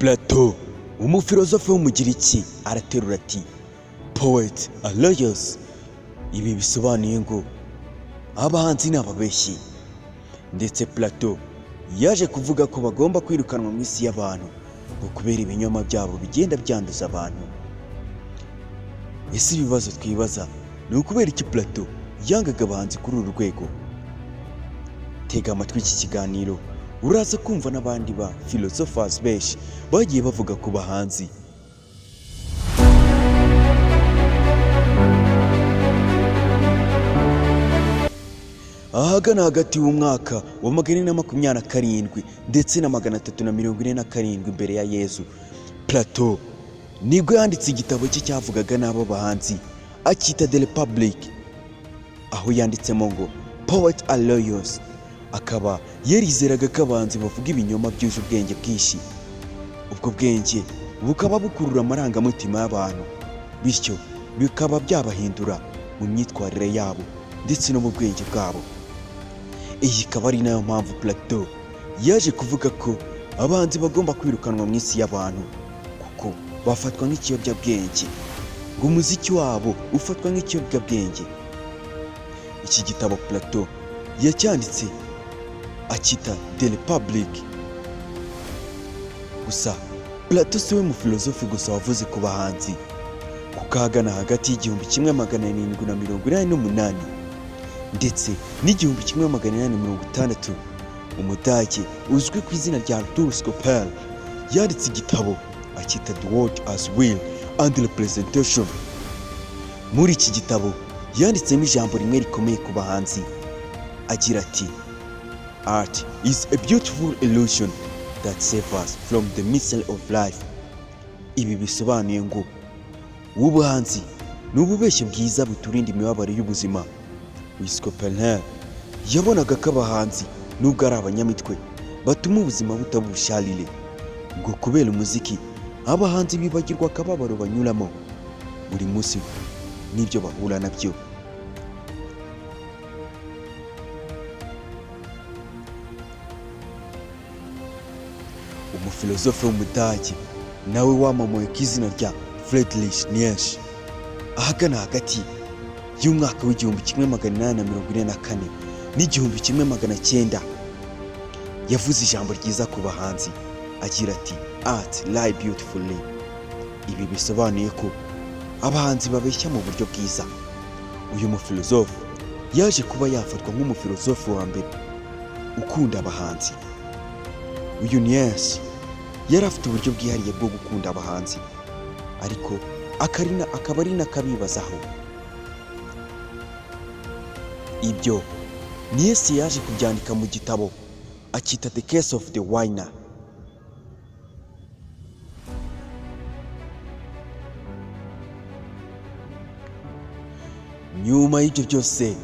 Plato umufilozofe w'umugiriki araterura ati poet Alloyos. Ibi bisobanuye ngo abahanzi n'ababeshyi. Ndetse Plato yaje kuvuga ko bagomba kwirukanwa mu isi y'abantu ngo kubera ibinyoma byabo bigenda byanduza abantu. Ese ibibazo twibaza ni ukubera iki Plato yangaga abahanzi kuri uru rwego? Tega amatwi iki kiganiro uraza kumva n'abandi ba philosophers benshi bagiye bavuga ku bahanzi. Ahagana hagati y'umwaka wa 427 ndetse na 347 mbere ya Yezu, Plato nibwo yanditse igitabo cye cyavugaga n'abo bahanzi akita The Republic, aho yanditsemo ngo Poet Alloyos. Akaba yarizeraga ko abahanzi bavuga ibinyoma byuje ubwenge bwinshi. Ubwo bwenge bukaba bukurura amarangamutima y'abantu, bityo bikaba byabahindura mu myitwarire yabo ndetse no mu bwenge bwabo. Iyi ikaba ari nayo mpamvu Plato yaje kuvuga ko abahanzi bagomba kwirukanwa mu isi y'abantu kuko bafatwa nk'ikiyobyabwenge, ngo umuziki wabo ufatwa nk'ikiyobyabwenge. Iki gitabo Plato yacyanditse akita The Republic. Gusa Plato siwe mu filozofi gusa wavuze ku bahanzi, kuko ahagana hagati y'igihumbi 1788 ndetse n'igihumbi 1860 umudage uzwi ku izina rya Arthur Scoper yanditse igitabo akita The World as Will and Representation. Muri iki gitabo yanditsemo ijambo rimwe rikomeye ku bahanzi, agira ati Art is a beautiful illusion that saves us from the misery of life. Ibi bisobanuye ngo ubuhanzi ni ububeshyi bwiza buturinda imibabaro y'ubuzima. Scopenhauer yabonaga ko abahanzi nubwo ari abanyamitwe batuma ubuzima butaba ubusharire, ngo kubera umuziki abahanzi bibagirwa akababaro banyuramo buri munsi n'ibyo bahura nabyo. Umufilozofe w'umudage nawe wamamaye ku izina rya Friedrich Nietzsche, ahagana hagati y'umwaka w'igihumbi 1844 n'igihumbi 1900 yavuze ijambo ryiza ku bahanzi, agira ati Art lie beautifully. Ibi bisobanuye ko abahanzi babeshya mu buryo bwiza. Uyu mufilozofe yaje kuba yafatwa nk'umufilozofe wa mbere ukunda abahanzi. Uyu Nietzsche yari afite uburyo bwihariye bwo gukunda abahanzi, ariko akaba ari n'akabibazaho. Ibyo Nietzsche yaje kubyandika mu gitabo akita The Case of the Winer. Nyuma y'ibyo byose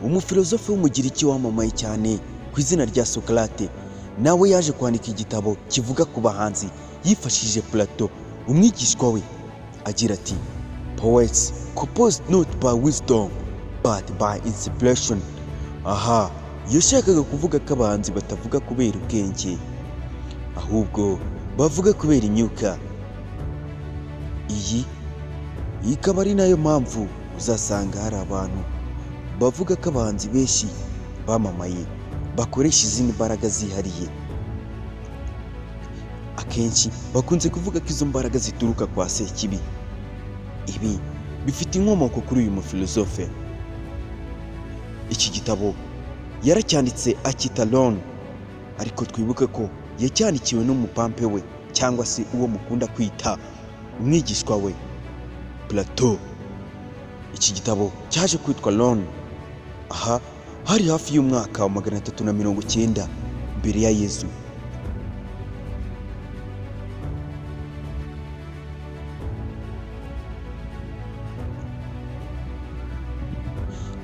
umufilozofe w'umugiriki wamamaye cyane ku izina rya Socrate nawe yaje kwandika igitabo kivuga ku bahanzi yifashishije Plato umwigishwa we, agira ati Poets compose not by wisdom but by inspiration. Aha yashakaga kuvuga ko abahanzi batavuga kubera ubwenge, ahubwo bavuga kubera imyuka. Iyi ikaba ari nayo mpamvu uzasanga hari abantu bavuga ko abahanzi benshi bamamaye bakoresha izindi mbaraga zihariye. Akenshi bakunze kuvuga ko izo mbaraga zituruka kwa Sekibi. Ibi bifite inkomoko kuri uyu mufilozofe. Iki gitabo yaracyanditse akita Lone, ariko twibuke ko yacyandikiwe n'umupampe we cyangwa se uwo mukunda kwita umwigishwa we Plato. Iki gitabo cyaje kwitwa Lone aha hari hafi y'umwaka wa 390 mbere ya Yezu.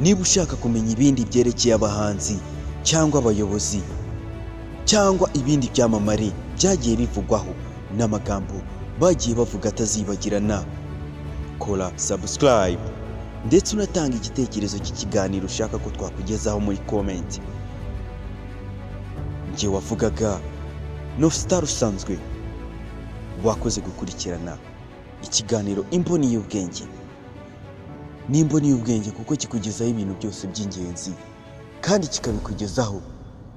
Niba ushaka kumenya ibindi byerekeye abahanzi cyangwa abayobozi cyangwa ibindi byamamare byagiye bivugwaho n'amagambo bagiye bavuga atazibagirana, kora subscribe ndetse unatanga igitekerezo cy'ikiganiro ushaka ko twakugezaho muri comment. Njye wavugaga North Star usanzwe. wakoze gukurikirana ikiganiro Imboni y'Ubwenge. Ni Imboni y'Ubwenge kuko kikugezaho ibintu byose by'ingenzi kandi kikabikugezaho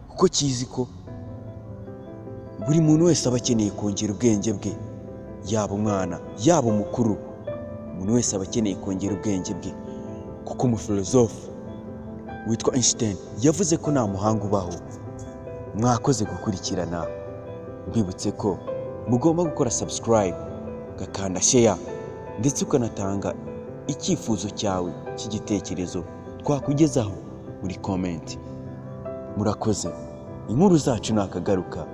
kuko kizi ko buri muntu wese aba akeneye kongera ubwenge bwe, yaba umwana yaba umukuru. Umuntu wese aba akeneye kongera ubwenge bwe kuko umufilozofe witwa Einstein yavuze ko nta muhanga ubaho. Mwakoze gukurikirana, mbibutse ko mugomba gukora subscribe, ugakanda share ndetse ukanatanga icyifuzo cyawe cy'igitekerezo twakugezaho muri comment. Murakoze, inkuru zacu nakagaruka.